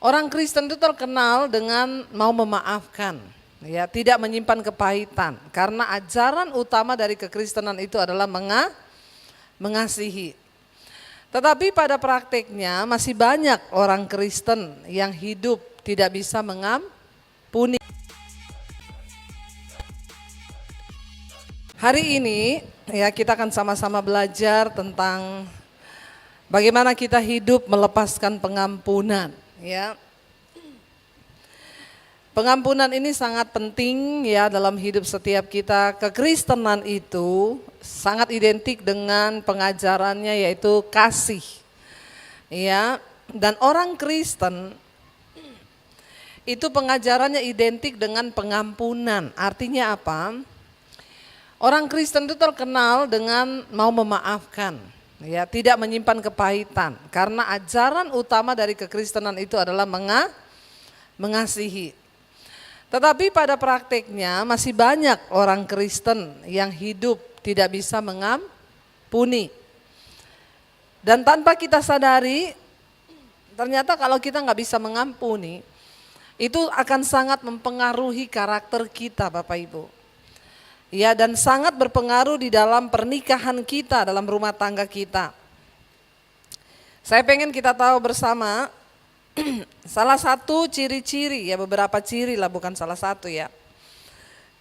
Orang Kristen itu terkenal dengan mau memaafkan, ya, tidak menyimpan kepahitan. Karena ajaran utama dari kekristenan itu adalah mengasihi. Tetapi pada prakteknya masih banyak orang Kristen yang hidup tidak bisa mengampuni. Hari ini ya kita akan sama-sama belajar tentang bagaimana kita hidup melepaskan pengampunan, ya. Pengampunan ini sangat penting ya dalam hidup setiap kita. Kekristenan itu sangat identik dengan pengajarannya yaitu kasih. Ya, dan orang Kristen itu pengajarannya identik dengan pengampunan. Artinya apa? Orang Kristen itu terkenal dengan mau memaafkan, ya, tidak menyimpan kepahitan. Karena ajaran utama dari kekristenan itu adalah mengasihi. Tetapi pada prakteknya masih banyak orang Kristen yang hidup tidak bisa mengampuni. Dan tanpa kita sadari, ternyata kalau kita nggak bisa mengampuni, itu akan sangat mempengaruhi karakter kita, Bapak Ibu. Ya, dan sangat berpengaruh di dalam pernikahan kita, dalam rumah tangga kita. Saya pengen kita tahu bersama salah satu ciri-ciri, ya beberapa ciri lah, bukan salah satu ya.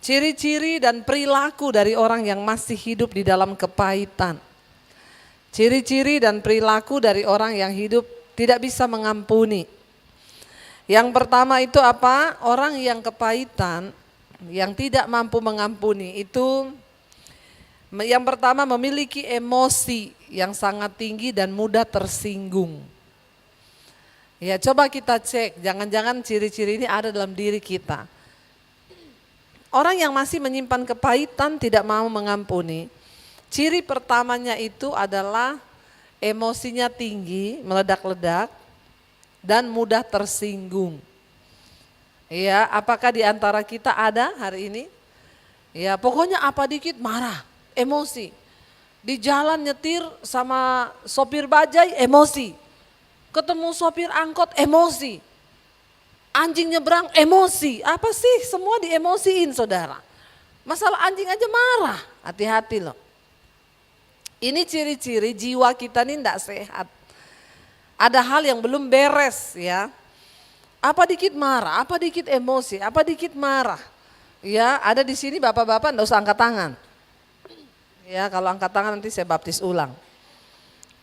Ciri-ciri dan perilaku dari orang yang masih hidup di dalam kepahitan. Ciri-ciri dan perilaku dari orang yang hidup tidak bisa mengampuni. Yang pertama itu apa? Orang yang kepahitan, yang tidak mampu mengampuni itu yang pertama memiliki emosi yang sangat tinggi dan mudah tersinggung. Ya, coba kita cek, jangan-jangan ciri-ciri ini ada dalam diri kita. Orang yang masih menyimpan kepahitan, tidak mau mengampuni, ciri pertamanya itu adalah emosinya tinggi, meledak-ledak, dan mudah tersinggung. Ya, apakah di antara kita ada hari ini? Ya, pokoknya apa dikit marah, emosi. Di jalan nyetir sama sopir bajai, emosi. Ketemu sopir angkot, emosi. Anjing nyebrang, emosi. Apa sih? Semua diemosiin, saudara. Masalah anjing aja marah, hati-hati loh. Ini ciri-ciri jiwa kita ini tidak sehat. Ada hal yang belum beres, ya. Apa dikit marah, apa dikit emosi, apa dikit marah. Ya, ada di sini bapak-bapak enggak usah angkat tangan. Ya, kalau angkat tangan nanti saya baptis ulang.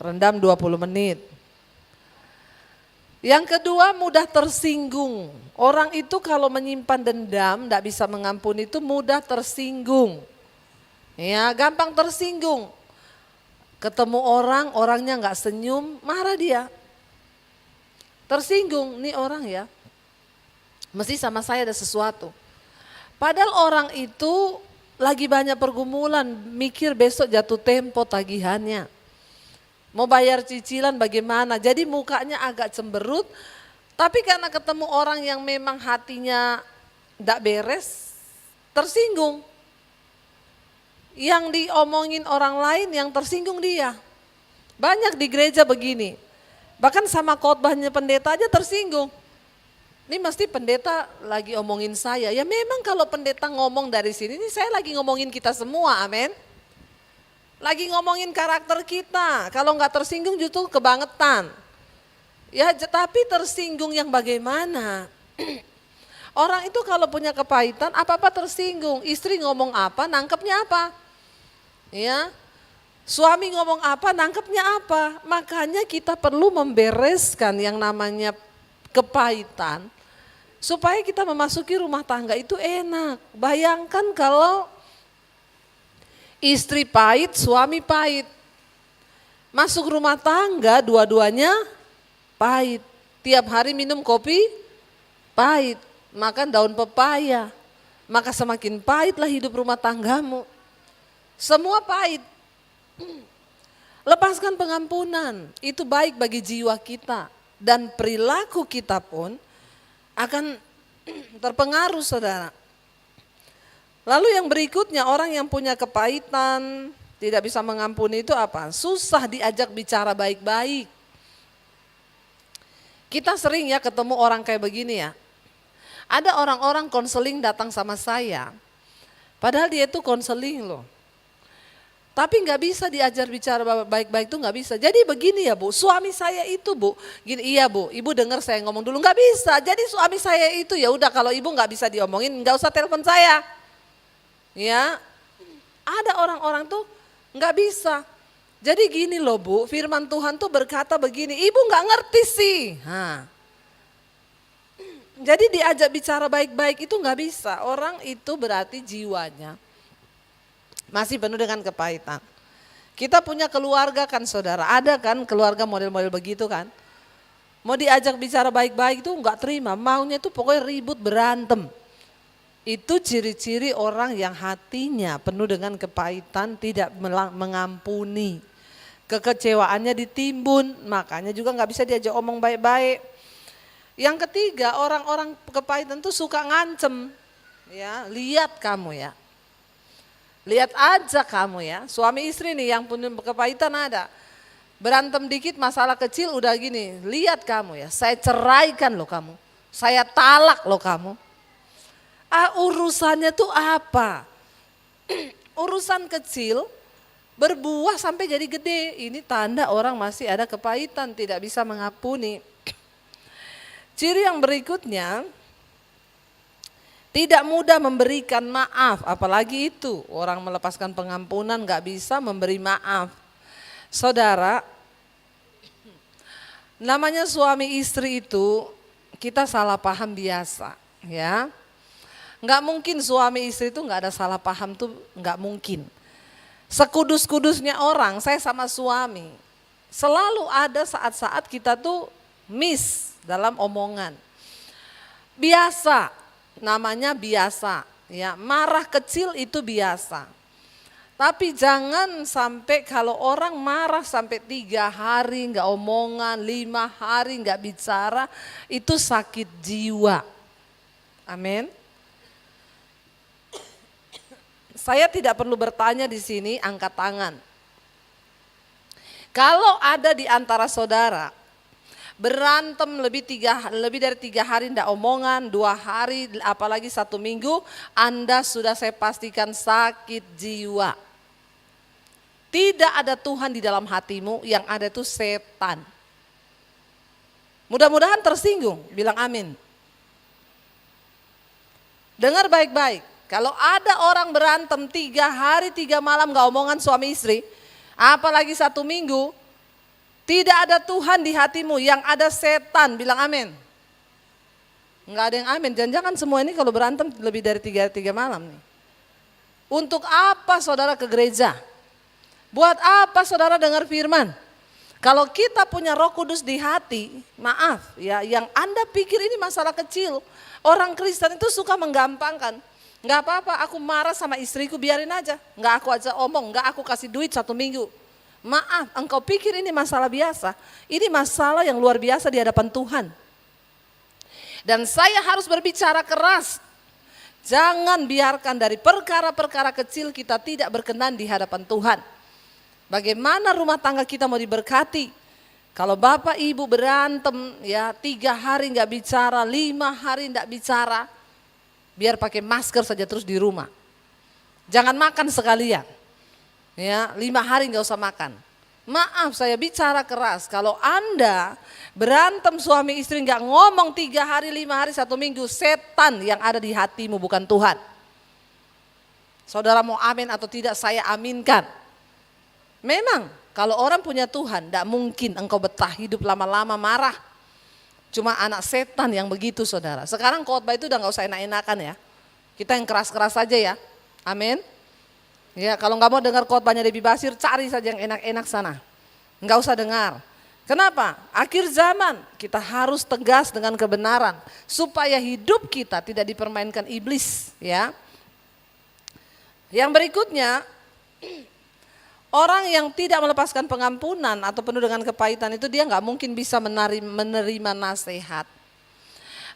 Rendam 20 menit. Yang kedua, mudah tersinggung. Orang itu kalau menyimpan dendam, enggak bisa mengampuni itu mudah tersinggung. Ya, gampang tersinggung. Ketemu orang, orangnya enggak senyum, marah dia. Tersinggung nih orang ya, mesti sama saya ada sesuatu. Padahal orang itu lagi banyak pergumulan, mikir besok jatuh tempo tagihannya. Mau bayar cicilan bagaimana, jadi mukanya agak cemberut. Tapi karena ketemu orang yang memang hatinya tidak beres, tersinggung. Yang diomongin orang lain yang tersinggung dia. Banyak di gereja begini. Bahkan sama khotbahnya pendeta aja tersinggung. Ini mesti pendeta lagi omongin saya. Ya memang kalau pendeta ngomong dari sini, ini saya lagi ngomongin kita semua, amin. Lagi ngomongin karakter kita. Kalau nggak tersinggung justru kebangetan. Ya tapi tersinggung yang bagaimana? Orang itu kalau punya kepahitan, apa-apa tersinggung. Istri ngomong apa, nangkepnya apa? Ya. Suami ngomong apa, nangkepnya apa. Makanya kita perlu membereskan yang namanya kepahitan. Supaya kita memasuki rumah tangga itu enak. Bayangkan kalau istri pahit, suami pahit. Masuk rumah tangga dua-duanya pahit. Tiap hari minum kopi pahit. Makan daun pepaya. Maka semakin pahitlah hidup rumah tanggamu. Semua pahit. Lepaskan pengampunan, itu baik bagi jiwa kita dan perilaku kita pun akan terpengaruh, saudara. Lalu yang berikutnya, orang yang punya kepahitan, tidak bisa mengampuni itu apa? Susah diajak bicara baik-baik. Kita sering ya ketemu orang kayak begini ya. Ada orang-orang konseling datang sama saya, padahal dia itu konseling loh. Tapi nggak bisa diajar bicara baik-baik tuh nggak bisa. Jadi begini ya Bu, suami saya itu Bu, gini iya Bu, Ibu dengar saya ngomong dulu nggak bisa. Jadi suami saya itu ya udah kalau Ibu nggak bisa diomongin nggak usah telepon saya. Ya, ada orang-orang tuh nggak bisa. Jadi gini loh Bu, firman Tuhan tuh berkata begini, Ibu nggak ngerti sih. Jadi diajak bicara baik-baik itu nggak bisa. Orang itu berarti jiwanya masih penuh dengan kepahitan. Kita punya keluarga kan saudara, ada kan keluarga model-model begitu kan. Mau diajak bicara baik-baik itu nggak terima, maunya itu pokoknya ribut berantem. Itu ciri-ciri orang yang hatinya penuh dengan kepahitan, tidak mengampuni. Kekecewaannya ditimbun, makanya juga nggak bisa diajak omong baik-baik. Yang ketiga, orang-orang kepahitan tuh suka ngancem. Ya, lihat kamu ya. Lihat aja kamu ya, suami istri nih yang punya kepahitan ada. Berantem dikit masalah kecil udah gini, lihat kamu ya, saya ceraikan loh kamu. Saya talak loh kamu. Urusannya tuh apa? Urusan kecil berbuah sampai jadi gede. Ini tanda orang masih ada kepahitan, tidak bisa mengampuni. Ciri yang berikutnya, tidak mudah memberikan maaf, apalagi itu orang melepaskan pengampunan gak bisa memberi maaf. Saudara, namanya suami istri itu kita salah paham biasa ya. Gak mungkin suami istri itu gak ada salah paham tuh gak mungkin. Sekudus-kudusnya orang, saya sama suami, selalu ada saat-saat kita tuh miss dalam omongan. Biasa. Namanya biasa, ya marah kecil itu biasa. Tapi jangan sampai kalau orang marah sampai 3 hari nggak omongan, 5 hari nggak bicara, itu sakit jiwa. Amin. Saya tidak perlu bertanya di sini, angkat tangan. Kalau ada di antara saudara berantem lebih dari 3 hari tidak omongan, 2 hari apalagi 1 minggu, Anda sudah saya pastikan sakit jiwa. Tidak ada Tuhan di dalam hatimu, yang ada itu setan. Mudah-mudahan tersinggung, bilang amin. Dengar baik-baik, kalau ada orang berantem 3 hari 3 malam gak omongan suami istri, apalagi 1 minggu, tidak ada Tuhan di hatimu, yang ada setan, bilang amin. Enggak ada yang amin, jangan-jangan semua ini kalau berantem lebih dari 3 malam nih. Untuk apa saudara ke gereja? Buat apa saudara dengar firman? Kalau kita punya Roh Kudus di hati, maaf ya, yang Anda pikir ini masalah kecil. Orang Kristen itu suka menggampangkan. Enggak apa-apa, aku marah sama istriku, biarin aja. Enggak aku aja omong, enggak aku kasih duit 1 minggu. Maaf, engkau pikir ini masalah biasa? Ini masalah yang luar biasa di hadapan Tuhan. Dan saya harus berbicara keras. Jangan biarkan dari perkara-perkara kecil kita tidak berkenan di hadapan Tuhan. Bagaimana rumah tangga kita mau diberkati? Kalau bapak ibu berantem ya 3 hari nggak bicara, 5 hari nggak bicara, biar pakai masker saja terus di rumah. Jangan makan sekalian. Ya, 5 hari nggak usah makan. Maaf saya bicara keras, kalau Anda berantem suami istri nggak ngomong 3 hari, 5 hari, 1 minggu, setan yang ada di hatimu bukan Tuhan. Saudara mau amin atau tidak saya aminkan. Memang kalau orang punya Tuhan tidak mungkin engkau betah hidup lama-lama marah. Cuma anak setan yang begitu saudara. Sekarang khotbah itu udah nggak usah enak-enakan ya. Kita yang keras-keras saja ya. Amin. Ya, kalau nggak mau dengar khotbahnya Debbie Basir, cari saja yang enak-enak sana. Nggak usah dengar. Kenapa? Akhir zaman kita harus tegas dengan kebenaran supaya hidup kita tidak dipermainkan iblis, ya. Yang berikutnya, orang yang tidak melepaskan pengampunan atau penuh dengan kepahitan itu dia nggak mungkin bisa menerima nasihat.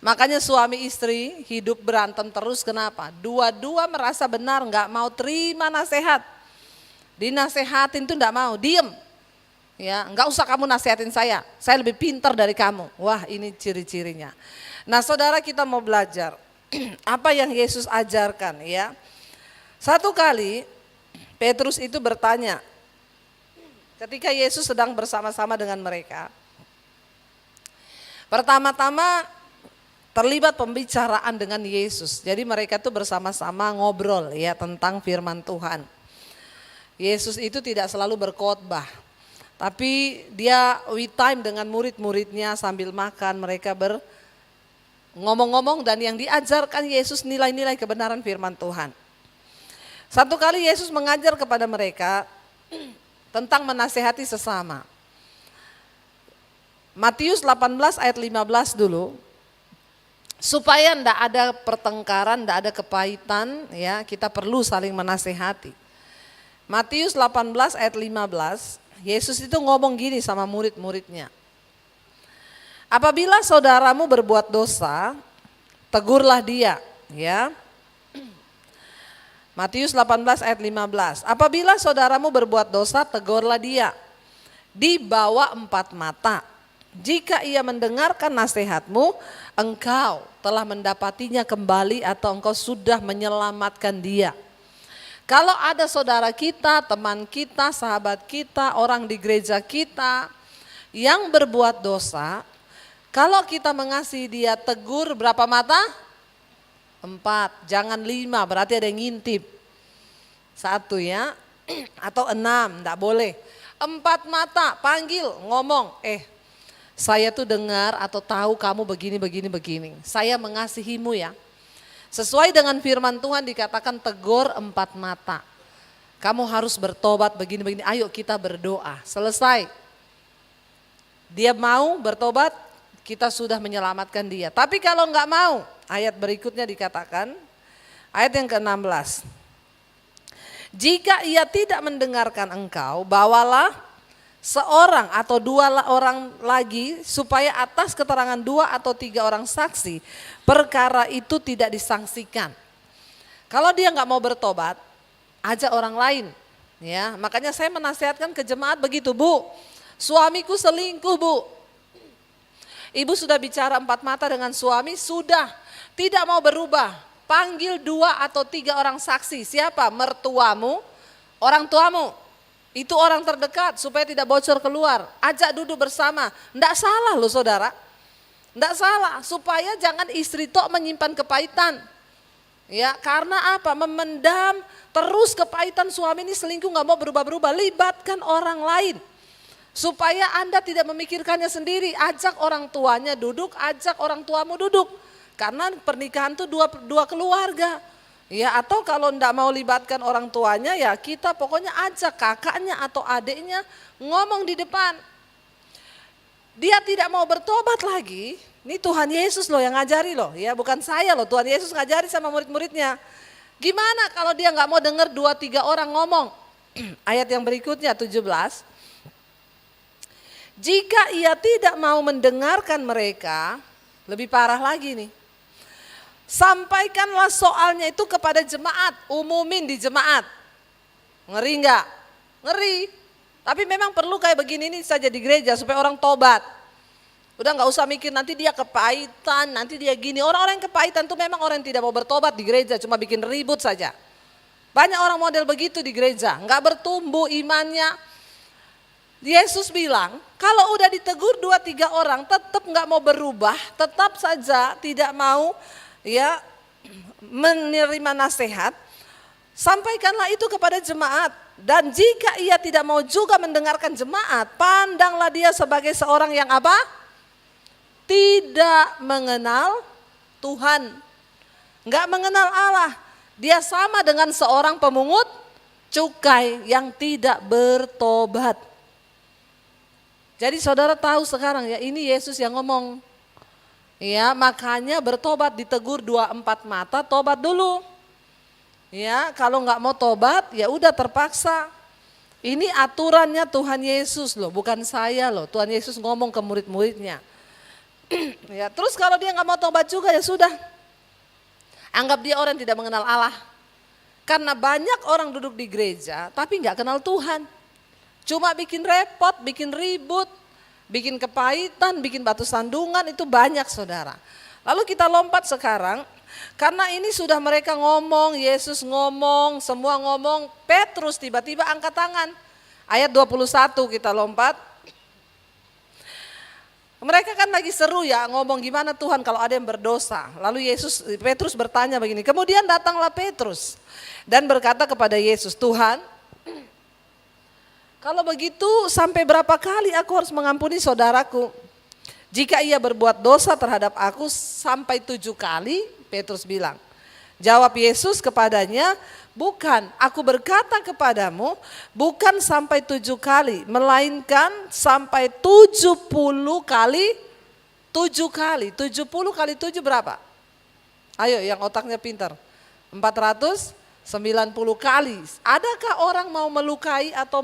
Makanya suami istri hidup berantem terus, kenapa? Dua-dua merasa benar, nggak mau terima nasihat. Dinasehatin tuh nggak mau, diem. Ya, enggak usah kamu nasihatin saya lebih pintar dari kamu. Wah, ini ciri-cirinya. Nah, saudara, kita mau belajar apa yang Yesus ajarkan ya. Satu kali Petrus itu bertanya ketika Yesus sedang bersama-sama dengan mereka. Pertama-tama terlibat pembicaraan dengan Yesus. Jadi mereka tuh bersama-sama ngobrol ya tentang firman Tuhan. Yesus itu tidak selalu berkhotbah, tapi dia time dengan murid-muridnya sambil makan, mereka ngomong-ngomong dan yang diajarkan Yesus nilai-nilai kebenaran firman Tuhan. Satu kali Yesus mengajar kepada mereka tentang menasehati sesama. Matius 18 ayat 15 dulu. Supaya tidak ada pertengkaran, tidak ada kepahitan, ya kita perlu saling menasehati. Matius 18 ayat 15, Yesus itu ngomong gini sama murid-muridnya. Apabila saudaramu berbuat dosa, tegurlah dia, ya. Matius 18 ayat 15. Apabila saudaramu berbuat dosa, tegurlah dia. Di bawah 4 mata. Jika ia mendengarkan nasihatmu, engkau telah mendapatinya kembali atau engkau sudah menyelamatkan dia. Kalau ada saudara kita, teman kita, sahabat kita, orang di gereja kita yang berbuat dosa, kalau kita mengasihi dia, tegur berapa mata? 4, jangan 5, berarti ada yang ngintip. 1 ya, atau 6, enggak boleh. 4 mata, panggil, ngomong, saya tuh dengar atau tahu kamu begini. Saya mengasihimu ya. Sesuai dengan firman Tuhan dikatakan tegur 4 mata. Kamu harus bertobat begini. Ayo kita berdoa. Selesai. Dia mau bertobat, kita sudah menyelamatkan dia. Tapi kalau enggak mau, ayat berikutnya dikatakan, ayat yang ke-16. Jika ia tidak mendengarkan engkau, bawalah seorang atau 2 orang lagi supaya atas keterangan 2 atau 3 orang saksi perkara itu tidak disangsikan. Kalau dia nggak mau bertobat, ajak orang lain. Ya, makanya saya menasihatkan ke jemaat begitu, Bu. Suamiku selingkuh, Bu. Ibu sudah bicara 4 mata dengan suami, sudah tidak mau berubah. Panggil 2 atau 3 orang saksi. Siapa? Mertuamu, orang tuamu. Itu orang terdekat supaya tidak bocor keluar. Ajak duduk bersama. Enggak salah loh saudara. Enggak salah. Supaya jangan istri tok menyimpan kepahitan. Ya, karena apa? Memendam terus kepahitan suami ini selingkuh nggak mau berubah-berubah. Libatkan orang lain. Supaya Anda tidak memikirkannya sendiri. Ajak orang tuanya duduk, ajak orang tuamu duduk. Karena pernikahan itu dua keluarga. Ya, atau kalau enggak mau libatkan orang tuanya ya kita pokoknya ajak kakaknya atau adiknya ngomong di depan. Dia tidak mau bertobat lagi. Ini Tuhan Yesus loh yang ngajari loh, ya bukan saya loh. Tuhan Yesus ngajari sama murid-muridnya. Gimana kalau dia nggak mau dengar 2-3 orang ngomong? Ayat yang berikutnya 17. Jika ia tidak mau mendengarkan mereka, lebih parah lagi nih. Sampaikanlah soalnya itu kepada jemaat, umumin di jemaat. Ngeri enggak? Ngeri. Tapi memang perlu kayak begini nih saja di gereja supaya orang tobat. Udah nggak usah mikir nanti dia kepahitan, nanti dia gini. Orang-orang yang kepahitan tuh memang orang yang tidak mau bertobat di gereja, cuma bikin ribut saja. Banyak orang model begitu di gereja, nggak bertumbuh imannya. Yesus bilang, kalau udah ditegur 2-3 orang tetap nggak mau berubah, tetap saja tidak mau ya menerima nasihat, sampaikanlah itu kepada jemaat. Dan jika ia tidak mau juga mendengarkan jemaat, pandanglah dia sebagai seorang yang apa? Tidak mengenal Tuhan, nggak mengenal Allah. Dia sama dengan seorang pemungut cukai yang tidak bertobat. Jadi saudara tahu sekarang ya, ini Yesus yang ngomong. Ya, makanya bertobat, ditegur 2-4 mata, tobat dulu. Ya, kalau nggak mau tobat ya udah terpaksa. Ini aturannya Tuhan Yesus loh, bukan saya loh. Tuhan Yesus ngomong ke murid-muridnya. Ya, terus kalau dia nggak mau tobat juga ya sudah. Anggap dia orang yang tidak mengenal Allah. Karena banyak orang duduk di gereja tapi nggak kenal Tuhan. Cuma bikin repot, bikin ribut, bikin kepahitan, bikin batu sandungan, itu banyak saudara. Lalu kita lompat sekarang, karena ini sudah mereka ngomong, Yesus ngomong, semua ngomong, Petrus tiba-tiba angkat tangan. Ayat 21 kita lompat. Mereka kan lagi seru ya ngomong, gimana Tuhan kalau ada yang berdosa. Lalu Petrus bertanya begini, kemudian datanglah Petrus dan berkata kepada Yesus, Tuhan, kalau begitu sampai berapa kali aku harus mengampuni saudaraku? Jika ia berbuat dosa terhadap aku sampai 7 kali, Petrus bilang. Jawab Yesus kepadanya, bukan, aku berkata kepadamu, bukan sampai 7 kali, melainkan sampai 70 kali 7 kali. 70 kali 7 berapa? Ayo yang otaknya pintar. 490 kali. Adakah orang mau melukai atau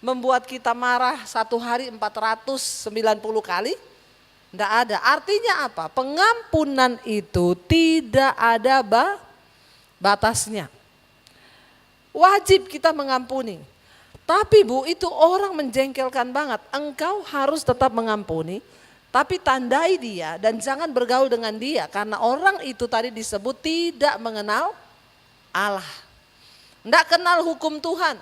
membuat kita marah satu hari 490 kali? Tidak ada. Artinya apa? Pengampunan itu tidak ada batasnya. Wajib kita mengampuni. Tapi Bu, itu orang menjengkelkan banget. Engkau harus tetap mengampuni, tapi tandai dia dan jangan bergaul dengan dia. Karena orang itu tadi disebut tidak mengenal Allah. Tidak kenal hukum Tuhan.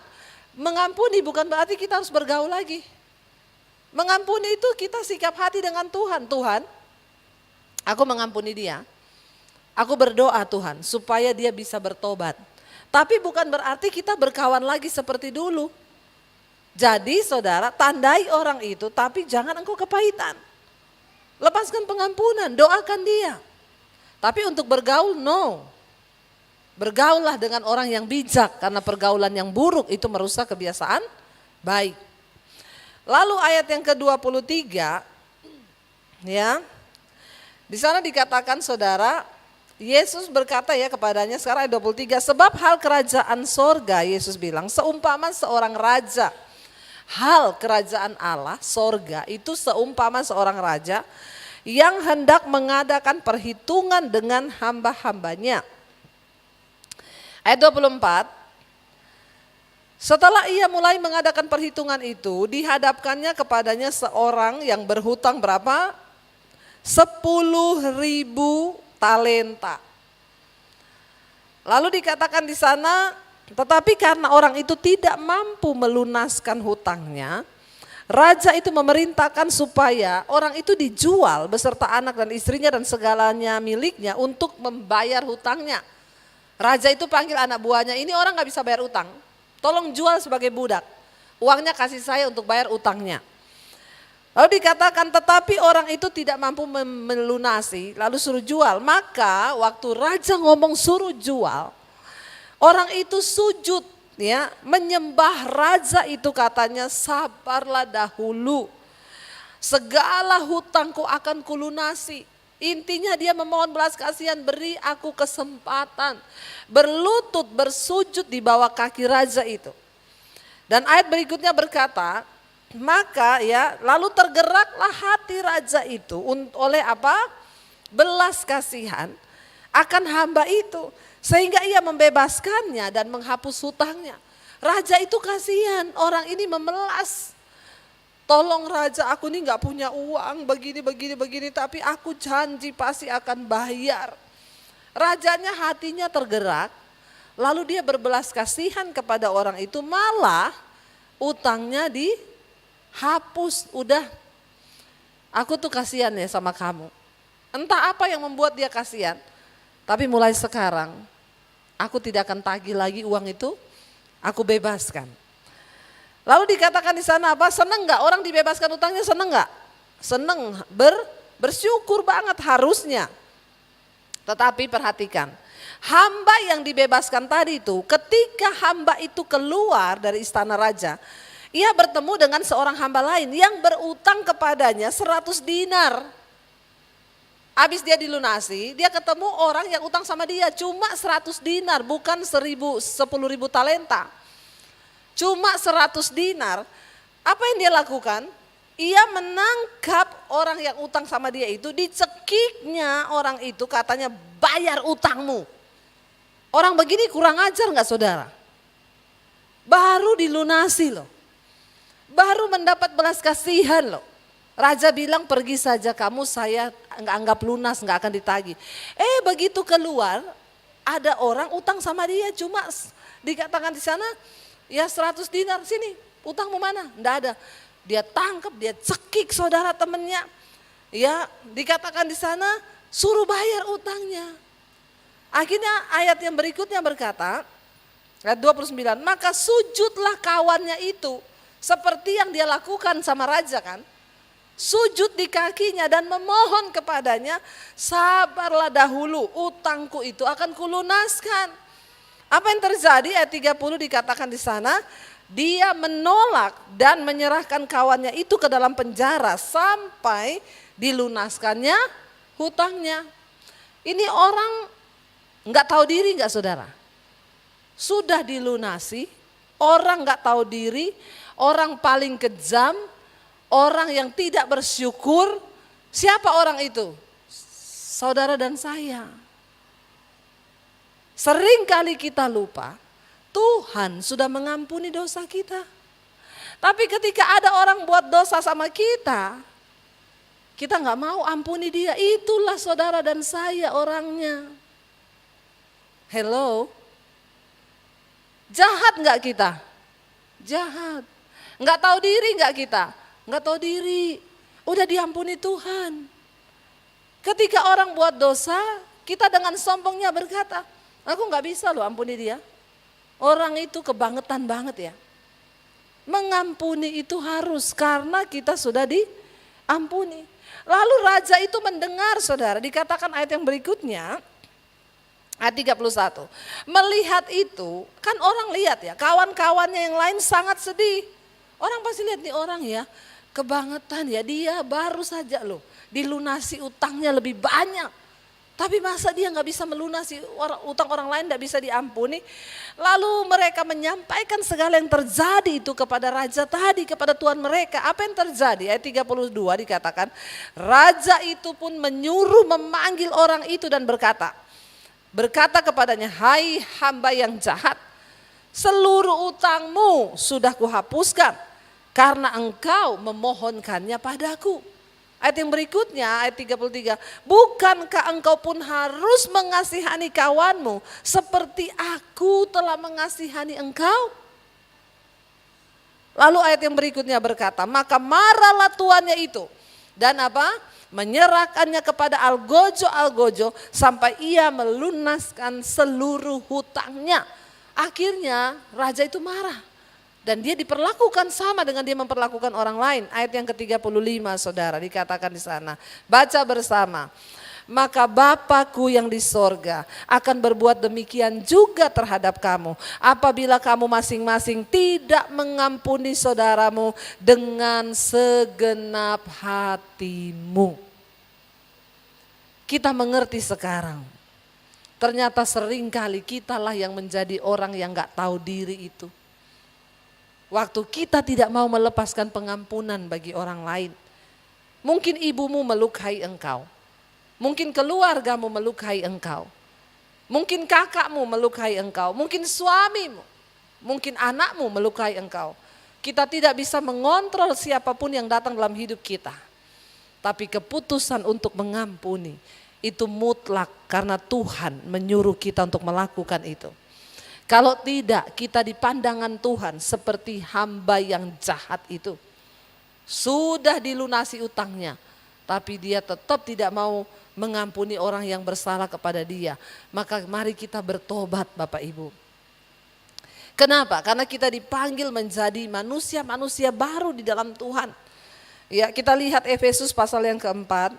Mengampuni bukan berarti kita harus bergaul lagi. Mengampuni itu kita sikap hati dengan Tuhan. Tuhan, aku mengampuni dia. Aku berdoa Tuhan supaya dia bisa bertobat. Tapi bukan berarti kita berkawan lagi seperti dulu. Jadi saudara, tandai orang itu tapi jangan engkau kepahitan. Lepaskan pengampunan, doakan dia. Tapi untuk bergaul, no. Bergaullah dengan orang yang bijak karena pergaulan yang buruk itu merusak kebiasaan baik. Lalu ayat yang ke-23 ya. Di sana dikatakan saudara, Yesus berkata ya kepadanya sekarang ayat 23, sebab hal kerajaan sorga, Yesus bilang, seumpama seorang raja. Hal kerajaan Allah, sorga itu seumpama seorang raja yang hendak mengadakan perhitungan dengan hamba-hambanya. Ayat 24, setelah ia mulai mengadakan perhitungan itu, dihadapkannya kepadanya seorang yang berhutang berapa? 10.000 talenta. Lalu dikatakan di sana, tetapi karena orang itu tidak mampu melunaskan hutangnya, raja itu memerintahkan supaya orang itu dijual beserta anak dan istrinya dan segalanya miliknya untuk membayar hutangnya. Raja itu panggil anak buahnya, ini orang gak bisa bayar utang, tolong jual sebagai budak, uangnya kasih saya untuk bayar utangnya. Lalu dikatakan tetapi orang itu tidak mampu melunasi, lalu suruh jual. Maka waktu raja ngomong suruh jual, orang itu sujud ya, menyembah raja itu, katanya sabarlah dahulu, segala hutangku akan kulunasi. Intinya dia memohon belas kasihan, beri aku kesempatan. Berlutut bersujud di bawah kaki raja itu. Dan ayat berikutnya berkata, maka ya lalu tergeraklah hati raja itu oleh apa? Belas kasihan akan hamba itu. Sehingga ia membebaskannya dan menghapus hutangnya. Raja itu kasihan, orang ini memelas. Tolong raja, aku ini gak punya uang begini, tapi aku janji pasti akan bayar. Rajanya hatinya tergerak, lalu dia berbelas kasihan kepada orang itu, malah utangnya dihapus. Udah, aku tuh kasihan ya sama kamu. Entah apa yang membuat dia kasihan, tapi mulai sekarang aku tidak akan tagih lagi uang itu, aku bebaskan. Lalu dikatakan di sana apa? Seneng nggak orang dibebaskan utangnya? Seneng nggak? Seneng, bersyukur banget harusnya. Tetapi perhatikan, hamba yang dibebaskan tadi itu, ketika hamba itu keluar dari istana raja, ia bertemu dengan seorang hamba lain yang berutang kepadanya 100 dinar. Habis dia dilunasi, dia ketemu orang yang utang sama dia cuma 100 dinar, bukan 10.000 talenta. Cuma 100 dinar, apa yang dia lakukan? Ia menangkap orang yang utang sama dia itu, dicekiknya orang itu, katanya bayar utangmu. Orang begini kurang ajar gak saudara? Baru dilunasi loh. baru mendapat belas kasihan loh. Raja bilang pergi saja kamu, saya nggak anggap lunas, nggak akan ditagih. Begitu keluar ada orang utang sama dia, cuma dikatakan di sana ya 100 dinar, sini utangmu mana? Nggak ada. Dia tangkap, dia cekik saudara temennya. Ya dikatakan di sana suruh bayar utangnya. Akhirnya ayat yang berikutnya berkata, ayat 29, maka sujudlah kawannya itu seperti yang dia lakukan sama raja kan. Sujud di kakinya dan memohon kepadanya, sabarlah dahulu, utangku itu akan kulunaskan. Apa yang terjadi? Ayat 30 dikatakan di sana, dia menolak dan menyerahkan kawannya itu ke dalam penjara sampai dilunaskannya hutangnya. Ini orang nggak tahu diri nggak saudara? Sudah dilunasi, orang nggak tahu diri, orang paling kejam, orang yang tidak bersyukur. Siapa orang itu? Saudara dan saya. Sering kali kita lupa, Tuhan sudah mengampuni dosa kita. Tapi ketika ada orang buat dosa sama kita nggak mau ampuni dia. Itulah saudara dan saya orangnya. Hello? Jahat nggak kita? Jahat. Nggak tahu diri nggak kita? Nggak tahu diri, udah diampuni Tuhan. Ketika orang buat dosa, kita dengan sombongnya berkata, aku nggak bisa loh ampuni dia. Orang itu kebangetan banget ya. Mengampuni itu harus karena kita sudah diampuni. Lalu raja itu mendengar saudara, dikatakan ayat yang berikutnya, ayat 31. Melihat itu, kan orang lihat ya, kawan-kawannya yang lain sangat sedih. Orang pasti lihat nih orang ya, kebangetan ya, dia baru saja loh dilunasi utangnya lebih banyak. Tapi masa dia nggak bisa melunasi utang orang lain, nggak bisa diampuni. Lalu mereka menyampaikan segala yang terjadi itu kepada raja tadi, kepada Tuhan mereka. Apa yang terjadi? Ayat 32 dikatakan, raja itu pun menyuruh memanggil orang itu dan berkata kepadanya, hai hamba yang jahat, seluruh utangmu sudah kuhapuskan karena engkau memohonkannya padaku. Ayat yang berikutnya, ayat 33, bukankah engkau pun harus mengasihani kawanmu seperti aku telah mengasihani engkau? Lalu ayat yang berikutnya berkata, maka marahlah tuannya itu dan apa? Menyerahkannya kepada algojo sampai ia melunaskan seluruh hutangnya. Akhirnya raja itu marah. Dan dia diperlakukan sama dengan dia memperlakukan orang lain. Ayat yang ke-35 saudara dikatakan di sana. Baca bersama. Maka Bapakku yang di sorga akan berbuat demikian juga terhadap kamu. Apabila kamu masing-masing tidak mengampuni saudaramu dengan segenap hatimu. Kita mengerti sekarang. Ternyata seringkali kitalah yang menjadi orang yang gak tahu diri itu. Waktu kita tidak mau melepaskan pengampunan bagi orang lain. Mungkin ibumu melukai engkau. Mungkin keluargamu melukai engkau. Mungkin kakakmu melukai engkau. Mungkin suamimu. Mungkin anakmu melukai engkau. Kita tidak bisa mengontrol siapapun yang datang dalam hidup kita. Tapi keputusan untuk mengampuni itu mutlak karena Tuhan menyuruh kita untuk melakukan itu. Kalau tidak, kita di pandangan Tuhan seperti hamba yang jahat itu. Sudah dilunasi utangnya, tapi dia tetap tidak mau mengampuni orang yang bersalah kepada dia. Maka mari kita bertobat Bapak Ibu. Kenapa? Karena kita dipanggil menjadi manusia-manusia baru di dalam Tuhan. Ya, kita lihat Efesus pasal yang keempat.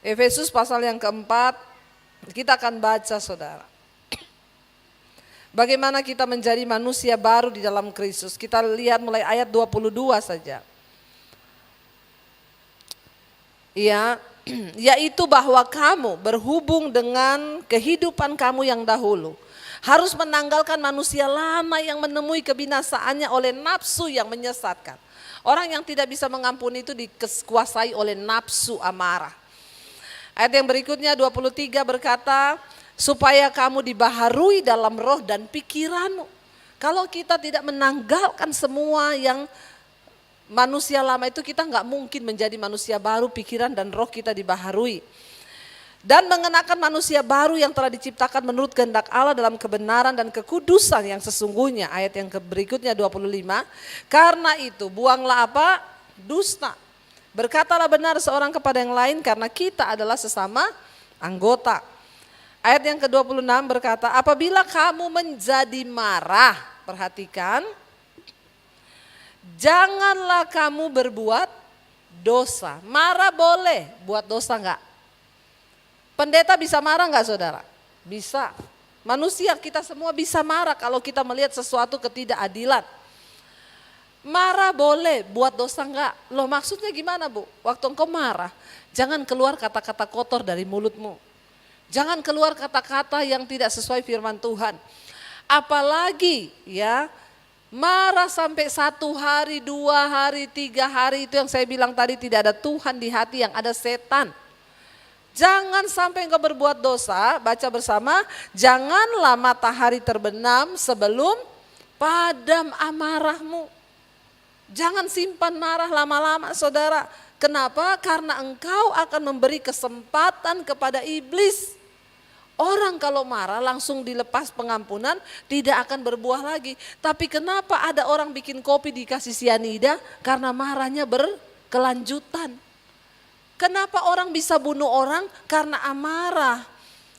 Efesus pasal yang keempat, kita akan baca saudara. Bagaimana kita menjadi manusia baru di dalam Kristus. Kita lihat mulai ayat 22 saja. Ya, yaitu bahwa kamu berhubung dengan kehidupan kamu yang dahulu. Harus menanggalkan manusia lama yang menemui kebinasaannya oleh nafsu yang menyesatkan. Orang yang tidak bisa mengampuni itu dikuasai oleh nafsu amarah. Ayat yang berikutnya 23 berkata, supaya kamu dibaharui dalam roh dan pikiranmu. Kalau kita tidak menanggalkan semua yang manusia lama itu, kita nggak mungkin menjadi manusia baru, pikiran dan roh kita dibaharui. Dan mengenakan manusia baru yang telah diciptakan menurut kehendak Allah dalam kebenaran dan kekudusan yang sesungguhnya. Ayat yang berikutnya 25. Karena itu buanglah apa? Dusta. Berkatalah benar seorang kepada yang lain karena kita adalah sesama anggota. Ayat yang ke-26 berkata, apabila kamu menjadi marah, perhatikan, janganlah kamu berbuat dosa. Marah boleh, buat dosa enggak? Pendeta bisa marah enggak saudara? Bisa. Manusia kita semua bisa marah kalau kita melihat sesuatu ketidakadilan. Marah boleh, buat dosa enggak? Loh maksudnya gimana Bu? Waktu engkau marah, jangan keluar kata-kata kotor dari mulutmu. Jangan keluar kata-kata yang tidak sesuai firman Tuhan. Apalagi ya, marah sampai 1 hari, 2 hari, 3 hari, itu yang saya bilang tadi, tidak ada Tuhan di hati, yang ada setan. Jangan sampai engkau berbuat dosa, baca bersama, janganlah matahari terbenam sebelum padam amarahmu. Jangan simpan marah lama-lama saudara. Kenapa? Karena engkau akan memberi kesempatan kepada iblis. Orang kalau marah langsung dilepas pengampunan, tidak akan berbuah lagi. Tapi kenapa ada orang bikin kopi dikasih sianida? Karena marahnya berkelanjutan. Kenapa orang bisa bunuh orang? Karena amarah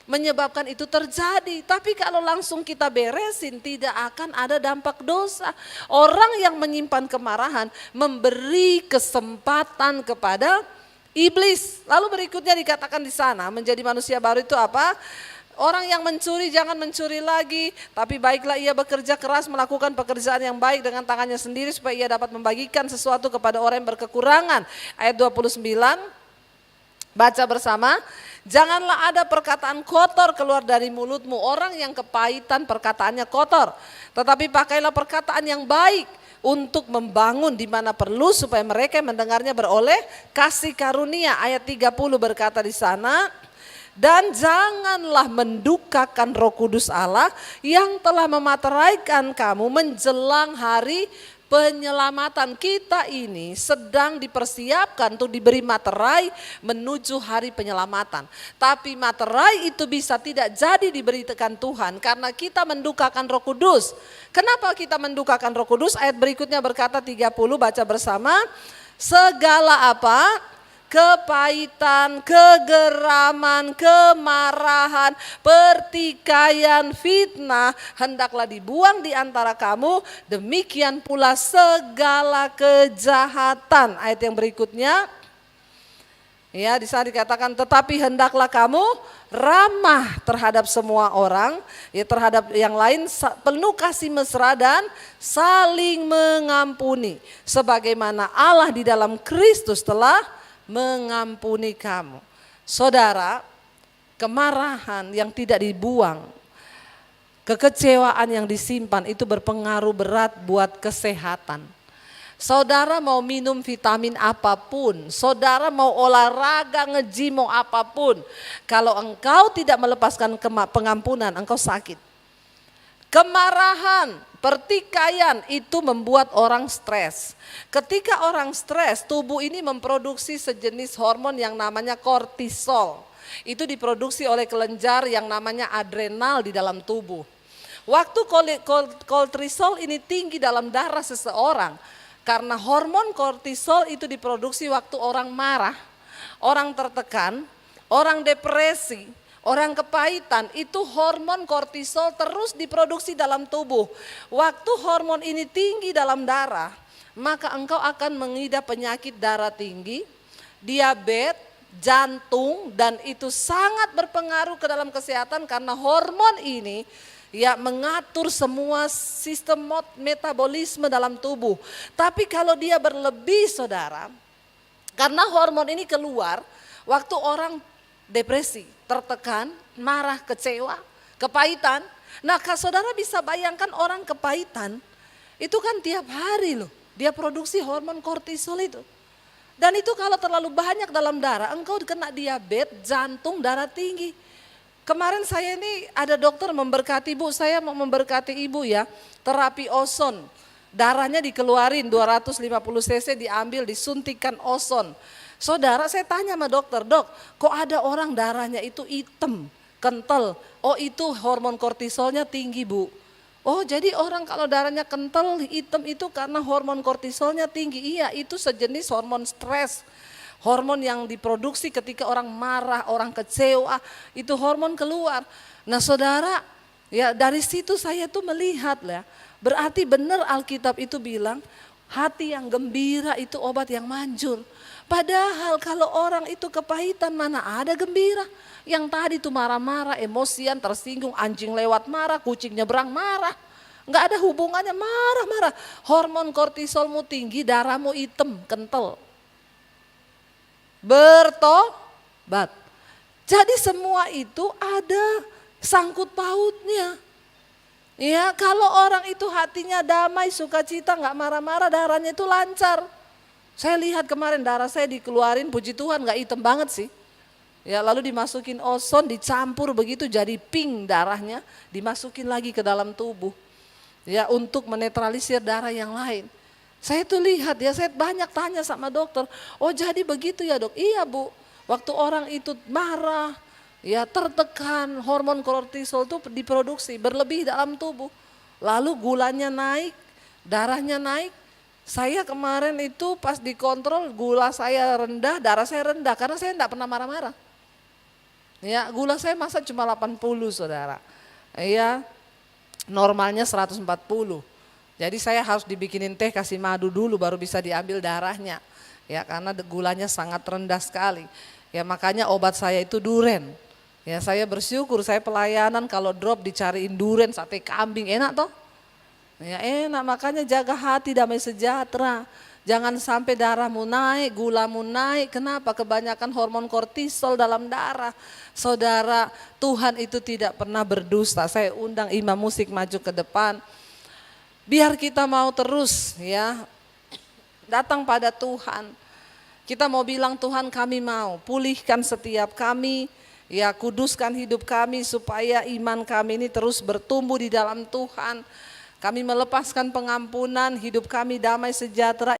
menyebabkan itu terjadi. Tapi kalau langsung kita beresin, tidak akan ada dampak dosa. Orang yang menyimpan kemarahan memberi kesempatan kepada iblis. Lalu berikutnya dikatakan di sana, menjadi manusia baru itu apa? Orang yang mencuri jangan mencuri lagi, tapi baiklah ia bekerja keras melakukan pekerjaan yang baik dengan tangannya sendiri supaya ia dapat membagikan sesuatu kepada orang yang berkekurangan. Ayat 29, baca bersama, janganlah ada perkataan kotor keluar dari mulutmu. Orang yang kepahitan perkataannya kotor, tetapi pakailah perkataan yang baik untuk membangun di mana perlu supaya mereka yang mendengarnya beroleh kasih karunia. Ayat 30 berkata di sana, dan janganlah mendukakan Roh Kudus Allah yang telah memateraikan kamu menjelang hari penyelamatan. Kita ini sedang dipersiapkan untuk diberi materai menuju hari penyelamatan. Tapi materai itu bisa tidak jadi diberikan Tuhan karena kita mendukakan Roh Kudus. Kenapa kita mendukakan Roh Kudus? Ayat berikutnya berkata 30, baca bersama, segala apa? Kepahitan, kegeraman, kemarahan, pertikaian, fitnah hendaklah dibuang di antara kamu, demikian pula segala kejahatan. Ayat yang berikutnya, ya di sana dikatakan, tetapi hendaklah kamu ramah terhadap semua orang, ya terhadap yang lain penuh kasih mesra dan saling mengampuni, sebagaimana Allah di dalam Kristus telah mengampuni kamu. Saudara, kemarahan yang tidak dibuang, kekecewaan yang disimpan itu berpengaruh berat buat kesehatan. Saudara mau minum vitamin apapun, saudara mau olahraga, nge-gym, mau apapun, kalau engkau tidak melepaskan pengampunan, engkau sakit. Kemarahan, pertikaian itu membuat orang stres. Ketika orang stres, tubuh ini memproduksi sejenis hormon yang namanya kortisol. Itu diproduksi oleh kelenjar yang namanya adrenal di dalam tubuh. Waktu kortisol ini tinggi dalam darah seseorang, karena hormon kortisol itu diproduksi waktu orang marah, orang tertekan, orang depresi, orang kepahitan, itu hormon kortisol terus diproduksi dalam tubuh. Waktu hormon ini tinggi dalam darah, maka engkau akan mengidap penyakit darah tinggi, diabetes, jantung, dan itu sangat berpengaruh ke dalam kesehatan karena hormon ini ya mengatur semua sistem metabolisme dalam tubuh. Tapi kalau dia berlebih saudara, karena hormon ini keluar waktu orang depresi, tertekan, marah, kecewa, kepahitan. Nah saudara bisa bayangkan orang kepahitan, itu kan tiap hari loh dia produksi hormon kortisol itu. Dan itu kalau terlalu banyak dalam darah, engkau kena diabetes, jantung, darah tinggi. Kemarin saya ini ada dokter memberkati ibu, saya mau memberkati ibu ya, terapi ozon. Darahnya dikeluarin 250 cc diambil disuntikan ozon. Saudara, saya tanya sama dokter, dok, kok ada orang darahnya itu hitam, kental. Oh itu hormon kortisolnya tinggi bu. Oh jadi orang kalau darahnya kental, hitam itu karena hormon kortisolnya tinggi. Iya itu sejenis hormon stres. Hormon yang diproduksi ketika orang marah, orang kecewa, itu hormon keluar. Nah saudara, ya dari situ saya tuh melihat ya, berarti benar Alkitab itu bilang, hati yang gembira itu obat yang manjur. Padahal kalau orang itu kepahitan mana ada gembira. Yang tadi itu marah-marah, emosian, tersinggung, anjing lewat marah, kucing nyebrang marah. Enggak ada hubungannya, marah-marah. Hormon kortisolmu tinggi, darahmu hitam, kental. Bertobat. Jadi semua itu ada sangkut pautnya. Ya kalau orang itu hatinya damai, sukacita, enggak marah-marah, darahnya itu lancar. Saya lihat kemarin darah saya dikeluarin, puji Tuhan gak hitam banget sih. Ya lalu dimasukin ozon, dicampur begitu jadi pink darahnya, dimasukin lagi ke dalam tubuh. Ya untuk menetralisir darah yang lain. Saya tuh lihat ya, saya banyak tanya sama dokter, oh jadi begitu ya dok? Iya bu, waktu orang itu marah, ya tertekan, hormon kortisol itu diproduksi, berlebih dalam tubuh. Lalu gulanya naik, darahnya naik. Saya kemarin itu pas dikontrol gula saya rendah, darah saya rendah karena saya enggak pernah marah-marah. Ya, gula saya masa cuma 80 saudara. Ya, normalnya 140. Jadi saya harus dibikinin teh kasih madu dulu baru bisa diambil darahnya. Ya, karena gulanya sangat rendah sekali. Ya, makanya obat saya itu duren. Ya, saya bersyukur saya pelayanan kalau drop dicariin duren, sate kambing, enak toh? Ya enak, makanya jaga hati damai sejahtera. Jangan sampai darahmu naik, gulamu naik. Kenapa? Kebanyakan hormon kortisol dalam darah. Saudara, Tuhan itu tidak pernah berdusta. Saya undang imam musik maju ke depan. Biar kita mau terus ya datang pada Tuhan. Kita mau bilang Tuhan kami mau pulihkan setiap kami. Ya kuduskan hidup kami supaya iman kami ini terus bertumbuh di dalam Tuhan. Kami melepaskan pengampunan, hidup kami damai sejahtera.